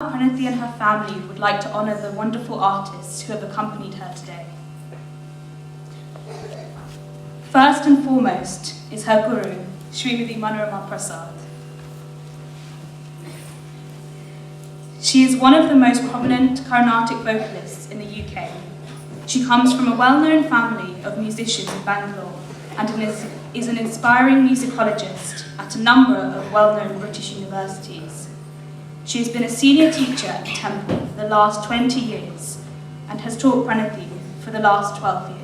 Pranathi and her family would like to honour the wonderful artists who have accompanied her today. First and foremost is her guru, Srimati Manorama Prasad. She is one of the most prominent Carnatic vocalists in the UK. She comes from a well-known family of musicians in Bangalore and is an inspiring musicologist at a number of well-known British universities. She has been a senior teacher at the Temple for the last 20 years and has taught Pranathi for the last 12 years.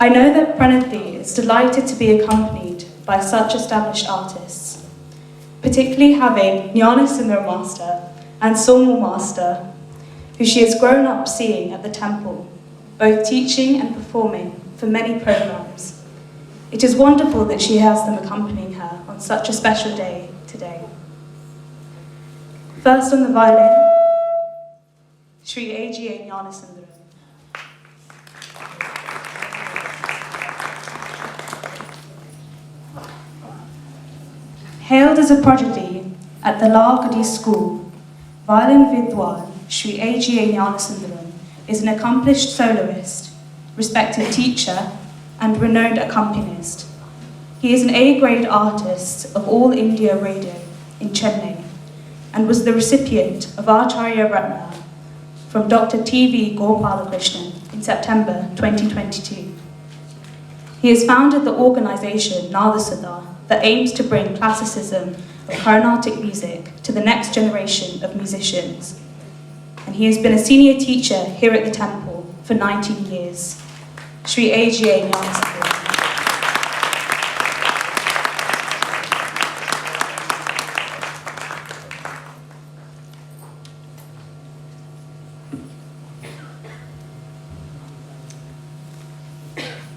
I know that Pranathi is delighted to be accompanied by such established artists, particularly having Jnanasundara Master and Somu Master, who she has grown up seeing at the temple, both teaching and performing for many programs. It is wonderful that she has them accompanying her on such a special day today. First on the violin, Shri A.G.A. Jnanasundara. Hailed as a prodigy at the Lalkadi school, violin Vidwan Shri A.G.A. Jnanasundaram is an accomplished soloist, respected teacher, and renowned accompanist. He is an A-grade artist of All India Radio in Chennai and was the recipient of Acharya Ratna from Dr. T.V. Gopalakrishnan in September 2022. He has founded the organisation Nadarajar that aims to bring classicism of Carnatic music to the next generation of musicians. And he has been a senior teacher here at the temple for 19 years. Shri A.G.A. Jnanasundaram.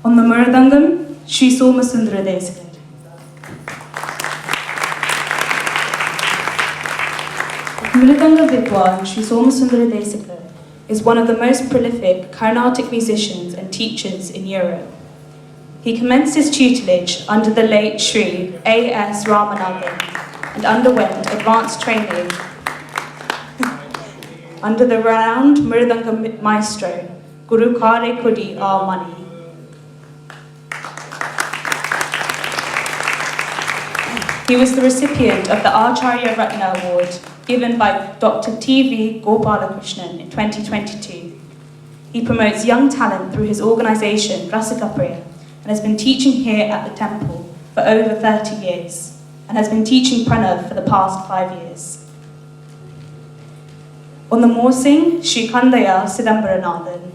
On the Mridangam, Shri Somasundara Desikar. Mridanga Vidwan Shri Somasundara Desikar is one of the most prolific Carnatic musicians and teachers in Europe. He commenced his tutelage under the late Shri A.S. Ramanathan and underwent advanced training under the renowned Mridanga maestro Guru Kare Kudi Mani. He was the recipient of the Acharya Ratna Award given by Dr. T.V. Gopalakrishnan in 2022. He promotes young talent through his organisation, Rasika Priya, and has been teaching here at the temple for over 30 years, and has been teaching Pranav for the past 5 years. On the Morsing, Sri Kandaya Sidambaranathan.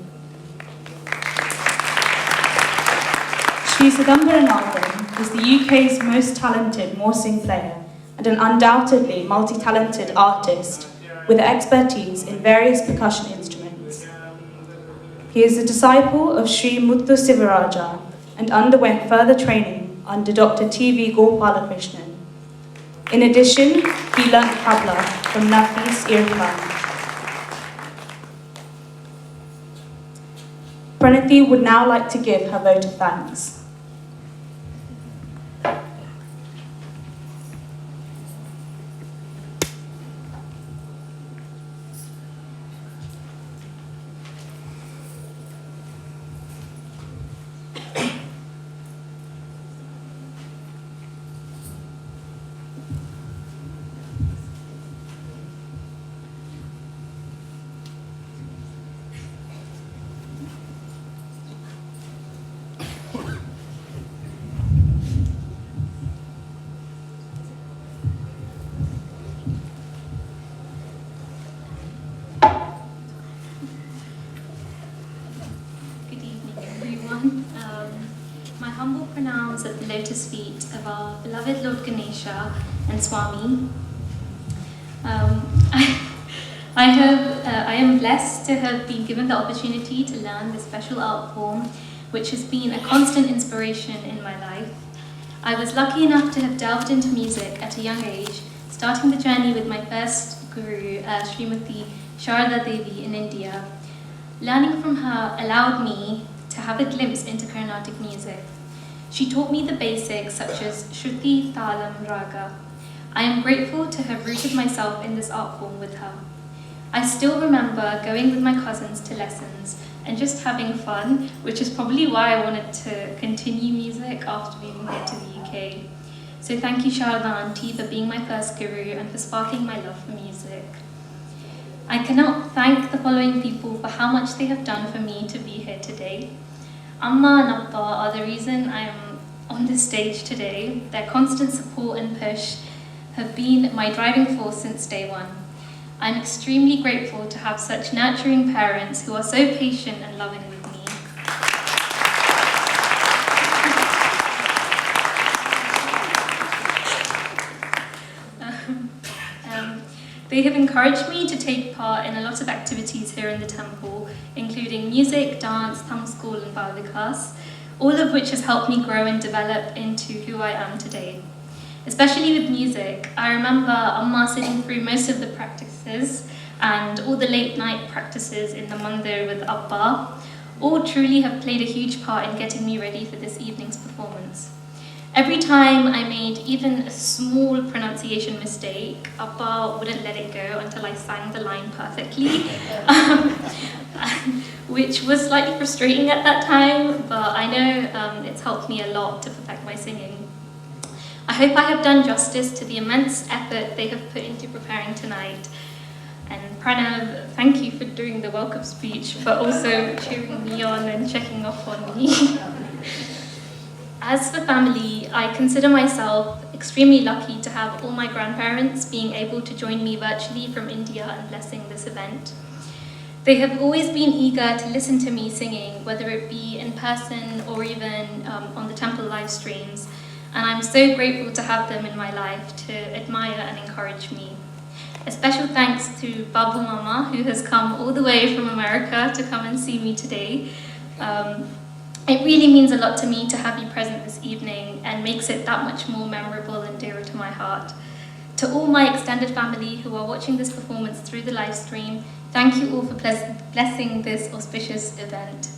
Sri Sidambaranathan is the UK's most talented Morsing player and an undoubtedly multi-talented artist with expertise in various percussion instruments. He is a disciple of Sri Muthu Sivaraja and underwent further training under Dr. T.V. Gopalakrishnan. In addition, he learnt tabla from Pranathi Sreedhar. Pranathi would now like to give her vote of thanks. My humble pranams at the lotus feet of our beloved Lord Ganesha and Swami. I am blessed to have been given the opportunity to learn this special art form, which has been a constant inspiration in my life. I was lucky enough to have delved into music at a young age, starting the journey with my first guru, Srimati Sharda Devi in India. Learning from her allowed me to have a glimpse into Carnatic music. She taught me the basics such as Shruti, Talam, Raga. I am grateful to have rooted myself in this art form with her. I still remember going with my cousins to lessons and just having fun, which is probably why I wanted to continue music after moving here to the UK. So thank you, Sharda Auntie, for being my first guru and for sparking my love for music. I cannot thank the following people for how much they have done for me to be here today. Amma and Appa are the reason I am on this stage today. Their constant support and push have been my driving force since day one. I'm extremely grateful to have such nurturing parents who are so patient and loving with me. They have encouraged me to take part in a lot of activities here in the temple, including music, dance, thumb school and Balvikas, all of which has helped me grow and develop into who I am today. Especially with music, I remember Amma sitting through most of the practices and all the late night practices in the Mandir with Appa. All truly have played a huge part in getting me ready for this evening's performance. Every time I made even a small pronunciation mistake, Appa wouldn't let it go until I sang the line perfectly, which was slightly frustrating at that time, but I know it's helped me a lot to perfect my singing. I hope I have done justice to the immense effort they have put into preparing tonight. And Pranav, thank you for doing the welcome speech, but also cheering me on and checking up on me. As for family, I consider myself extremely lucky to have all my grandparents being able to join me virtually from India and blessing this event. They have always been eager to listen to me singing, whether it be in person or even on the temple live streams, and I'm so grateful to have them in my life to admire and encourage me. A special thanks to Babu Mama, who has come all the way from America to come and see me today. It really means a lot to me to have you present this evening and makes it that much more memorable and dearer to my heart. To all my extended family who are watching this performance through the live stream, thank you all for blessing this auspicious event.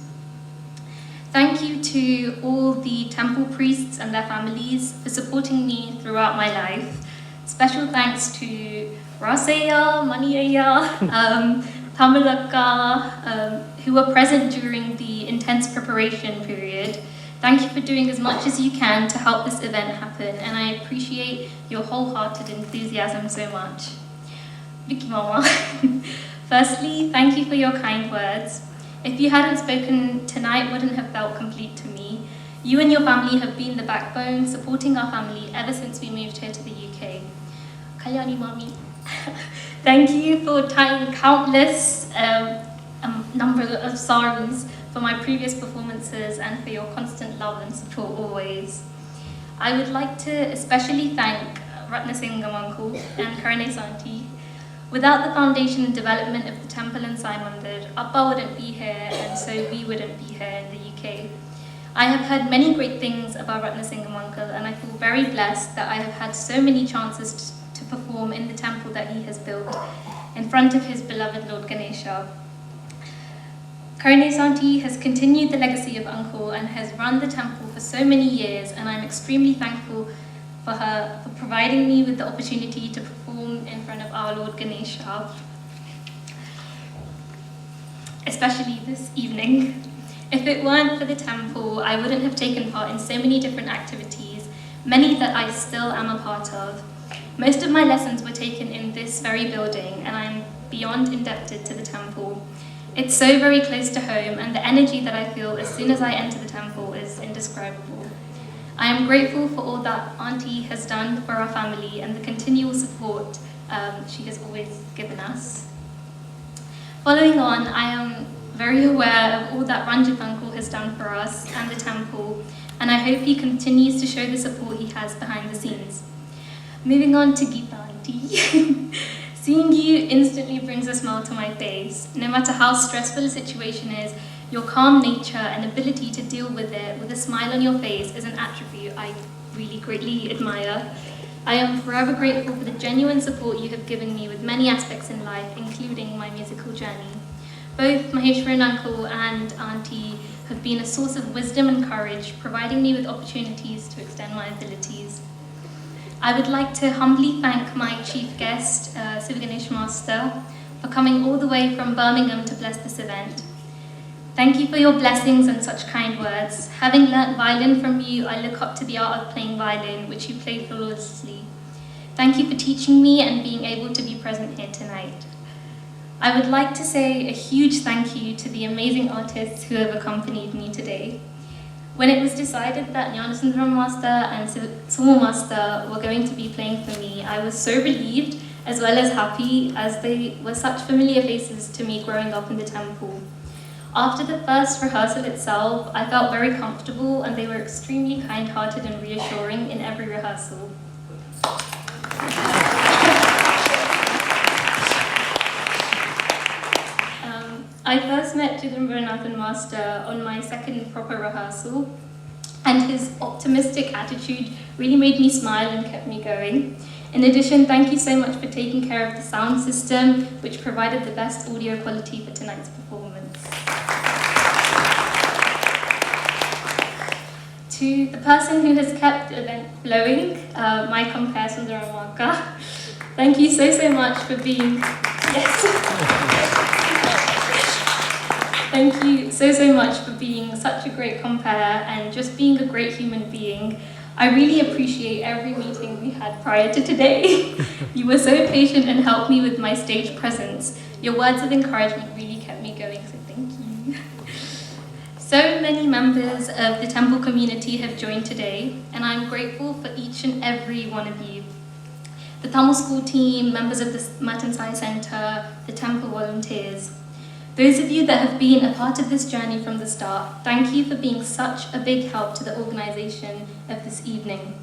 Thank you to all the temple priests and their families for supporting me throughout my life. Special thanks to Rasaya, Maniaya, Tamalaka, who were present during the intense preparation period. Thank you for doing as much as you can to help this event happen, and I appreciate your wholehearted enthusiasm so much. Vicky Mama, firstly, thank you for your kind words. If you hadn't spoken, tonight wouldn't have felt complete to me. You and your family have been the backbone, supporting our family ever since we moved here to the UK. Kalyani Mami, thank you for tying countless number of saris for my previous performances and for your constant love and support always. I would like to especially thank Ratnasingham Uncle and Karane Santi. Without the foundation and development of the temple and Sai Mandir, Appa wouldn't be here and so we wouldn't be here in the UK. I have heard many great things about Ratnasingham Uncle and I feel very blessed that I have had so many chances to perform in the temple that he has built in front of his beloved Lord Ganesha. Karane Santi has continued the legacy of Uncle and has run the temple for so many years, and I'm extremely thankful for her for providing me with the opportunity to perform in front of our Lord Ganesha, especially this evening. If it weren't for the temple, I wouldn't have taken part in so many different activities, many that I still am a part of. Most of my lessons were taken in this very building, and I'm beyond indebted to the temple. It's so very close to home, and the energy that I feel as soon as I enter the temple is indescribable. I am grateful for all that Auntie has done for our family and the continual support she has always given us. Following on, I am very aware of all that Ranjit Uncle has done for us and the temple, and I hope he continues to show the support he has behind the scenes. Moving on to Geeta Auntie. Seeing you instantly brings a smile to my face. No matter how stressful a situation is, your calm nature and ability to deal with it with a smile on your face is an attribute I really greatly admire. I am forever grateful for the genuine support you have given me with many aspects in life, including my musical journey. Both Maheshwaran Uncle and Auntie have been a source of wisdom and courage, providing me with opportunities to extend my abilities. I would like to humbly thank my chief guest, Sivanesh Master, for coming all the way from Birmingham to bless this event. Thank you for your blessings and such kind words. Having learnt violin from you, I look up to the art of playing violin, which you played flawlessly. Thank you for teaching me and being able to be present here tonight. I would like to say a huge thank you to the amazing artists who have accompanied me today. When it was decided that Jnanasundram Master and Sumo Master were going to be playing for me, I was so relieved as well as happy, as they were such familiar faces to me growing up in the temple. After the first rehearsal itself, I felt very comfortable and they were extremely kind-hearted and reassuring in every rehearsal. I first met Chidambaranathan Master on my second proper rehearsal, and his optimistic attitude really made me smile and kept me going. In addition, thank you so much for taking care of the sound system, which provided the best audio quality for tonight's performance. To the person who has kept the event flowing, my compare Sundaramaka, thank you so much for being, yes. Thank you so much for being such a great compare and just being a great human being. I really appreciate every meeting we had prior to today. You were so patient and helped me with my stage presence. Your words of encouragement really kept me going, so thank you. So many members of the temple community have joined today, and I'm grateful for each and every one of you. The Tamil school team, members of the Merton Science Centre, the temple volunteers. Those of you that have been a part of this journey from the start, thank you for being such a big help to the organisation of this evening.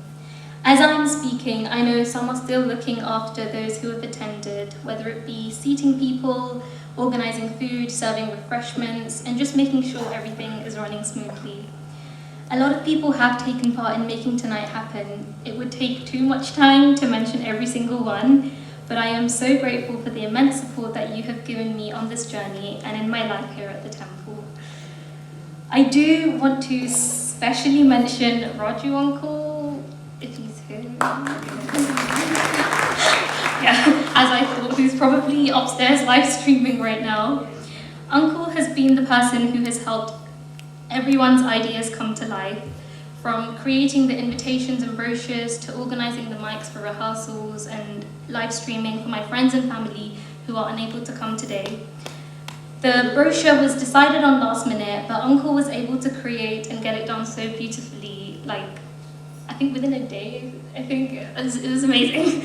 As I'm speaking, I know some are still looking after those who have attended, whether it be seating people, organising food, serving refreshments, and just making sure everything is running smoothly. A lot of people have taken part in making tonight happen. It would take too much time to mention every single one, but I am so grateful for the immense support that you have given me on this journey and in my life here at the temple. I do want to specially mention Raju Uncle, if he's here. Yeah, as I thought, he's probably upstairs live streaming right now. Uncle has been the person who has helped everyone's ideas come to life, from creating the invitations and brochures to organising the mics for rehearsals and live streaming for my friends and family who are unable to come today. The brochure was decided on last minute, but Uncle was able to create and get it done so beautifully, like, I think within a day. I think it was amazing.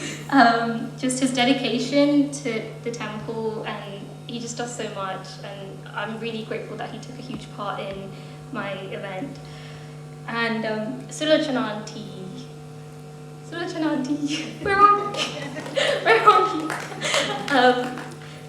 Just his dedication to the temple, and he just does so much, and I'm really grateful that he took a huge part in my event. And Sulochana Auntie, where are you?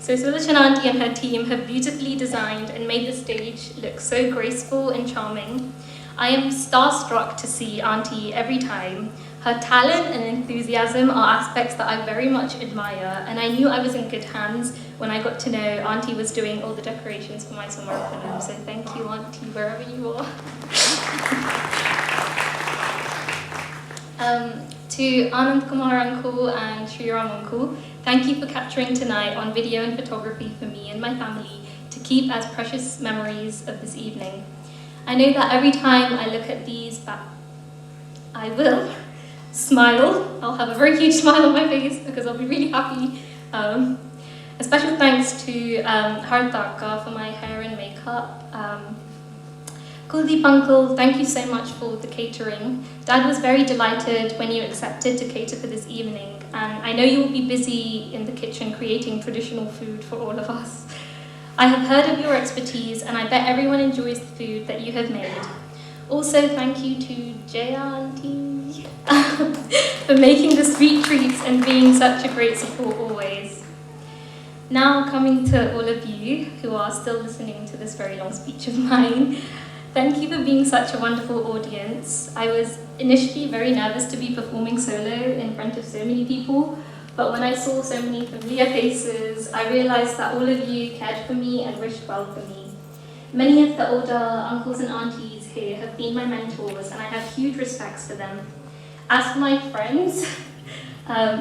So Sulochana Auntie and her team have beautifully designed and made the stage look so graceful and charming. I am starstruck to see Auntie every time. Her talent and enthusiasm are aspects that I very much admire, and I knew I was in good hands when I got to know Auntie was doing all the decorations for my Samarpanam. So thank you, Auntie, wherever you are. To Anand Kumar Uncle and Shri Uncle, thank you for capturing tonight on video and photography for me and my family to keep as precious memories of this evening. I know that every time I look at these back, I will smile. I'll have a very huge smile on my face because I'll be really happy. A special thanks to Hartaka for my hair and makeup. Kuldeep Uncle, thank you so much for the catering. Dad was very delighted when you accepted to cater for this evening, and I know you will be busy in the kitchen creating traditional food for all of us. I have heard of your expertise, and I bet everyone enjoys the food that you have made. Also, thank you to Jaya Auntie for making the sweet treats and being such a great support always. Now, coming to all of you who are still listening to this very long speech of mine, thank you for being such a wonderful audience. I was initially very nervous to be performing solo in front of so many people, but when I saw so many familiar faces, I realized that all of you cared for me and wished well for me. Many of the older uncles and aunties here have been my mentors, and I have huge respects for them. As for my friends,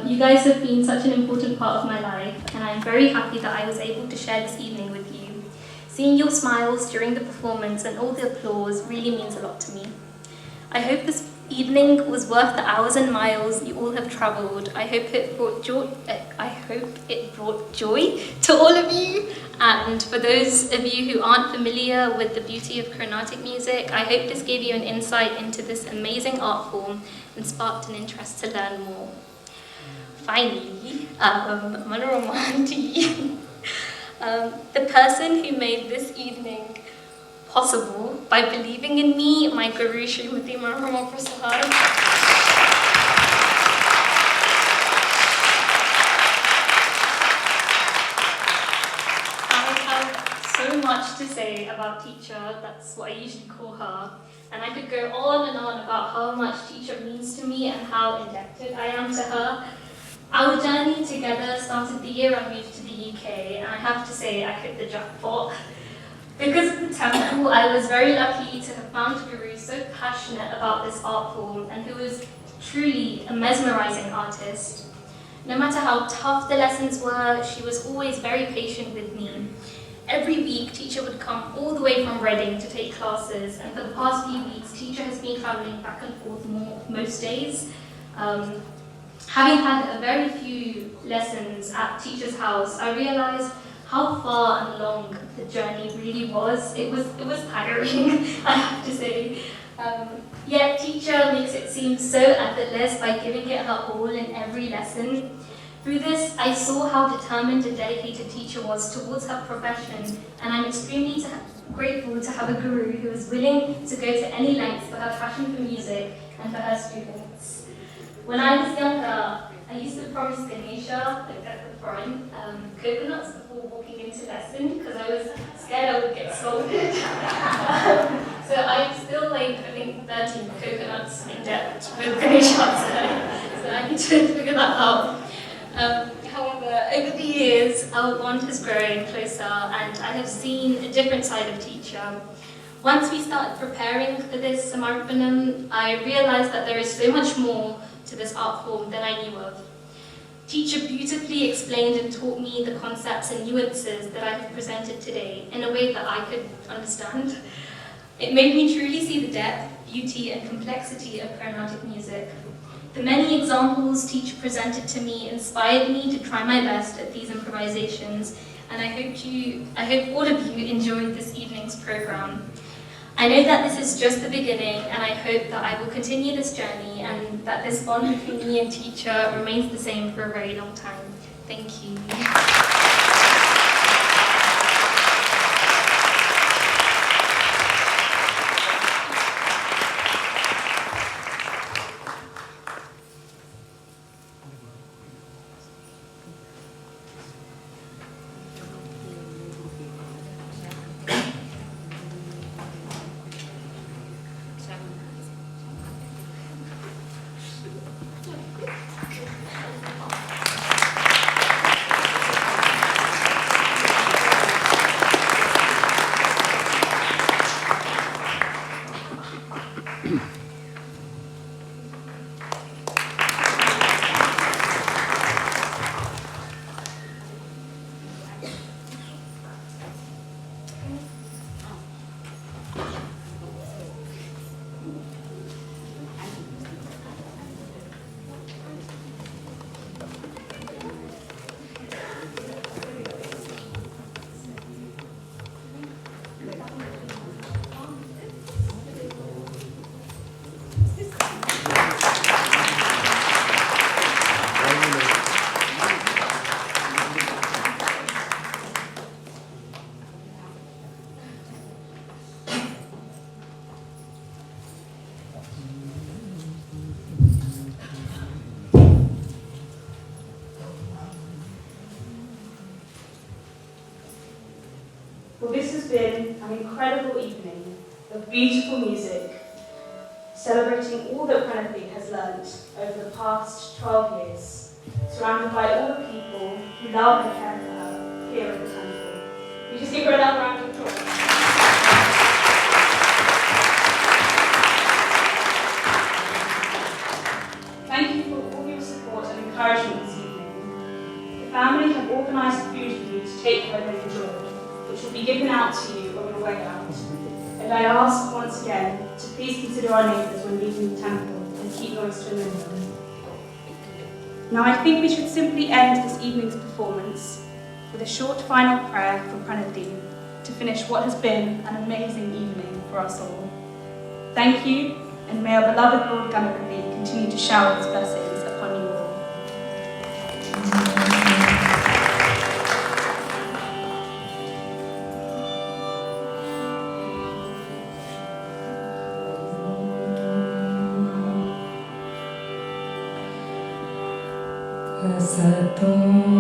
you guys have been such an important part of my life, and I'm very happy that I was able to share this evening with you. Seeing your smiles during the performance and all the applause really means a lot to me. I hope this evening was worth the hours and miles you all have travelled. I hope it brought joy to all of you. And for those of you who aren't familiar with the beauty of Carnatic music, I hope this gave you an insight into this amazing art form and sparked an interest to learn more. Finally, Manoramanti, the person who made this evening possible by believing in me, my Guru Srimati Maharama Prasad. I have so much to say about teacher, that's what I usually call her, and I could go on and on about how much teacher means to me and how indebted I am to her. Our journey together started the year I moved to the UK, and I have to say I hit the jackpot. Because of the temple, I was very lucky to have found a guru so passionate about this art form and who was truly a mesmerizing artist. No matter how tough the lessons were, she was always very patient with me. Every week, teacher would come all the way from Reading to take classes, and for the past few weeks, teacher has been traveling back and forth most days. Having had a very few lessons at teacher's house, I realized how far and long the journey really was. It was tiring, I have to say. Yet teacher makes it seem so effortless by giving it her all in every lesson. Through this, I saw how determined and dedicated teacher was towards her profession, and I'm extremely grateful to have a guru who is willing to go to any length for her passion for music and for her students. When I was younger, I used to promise Ganesha, like at the front, coconuts before walking into lesson because I was scared I would get scolded. So I'm still like, I think 13 coconuts in debt with Ganesha, so I need to figure that out. However, over the years, our bond has grown closer and I have seen a different side of teacher. Once we started preparing for this Samarpanam, I realized that there is so much more to this art form than I knew of. Teacher beautifully explained and taught me the concepts and nuances that I have presented today in a way that I could understand. It made me truly see the depth, beauty and complexity of Carnatic music. The many examples teacher presented to me inspired me to try my best at these improvisations, and I hope all of you enjoyed this evening's programme. I know that this is just the beginning, and I hope that I will continue this journey and that this bond between me and teacher remains the same for a very long time. Thank you. Well, this has been an incredible evening of beautiful music, celebrating all that Pranathi has learnt over the past 12 years, surrounded by all the people who love and care for her here at the temple. We just give her another round of applause. Thank you for all your support and encouragement this evening. The family have organised food for you to take home and enjoy, which will be given out to you on your way out. And I ask once again to please consider our neighbours when leaving the temple and keep noise to a minimum. Now I think we should simply end this evening's performance with a short final prayer for Pranathi to finish what has been an amazing evening for us all. Thank you, and may our beloved Lord Ganapathy continue to shower his blessings upon you all. Sato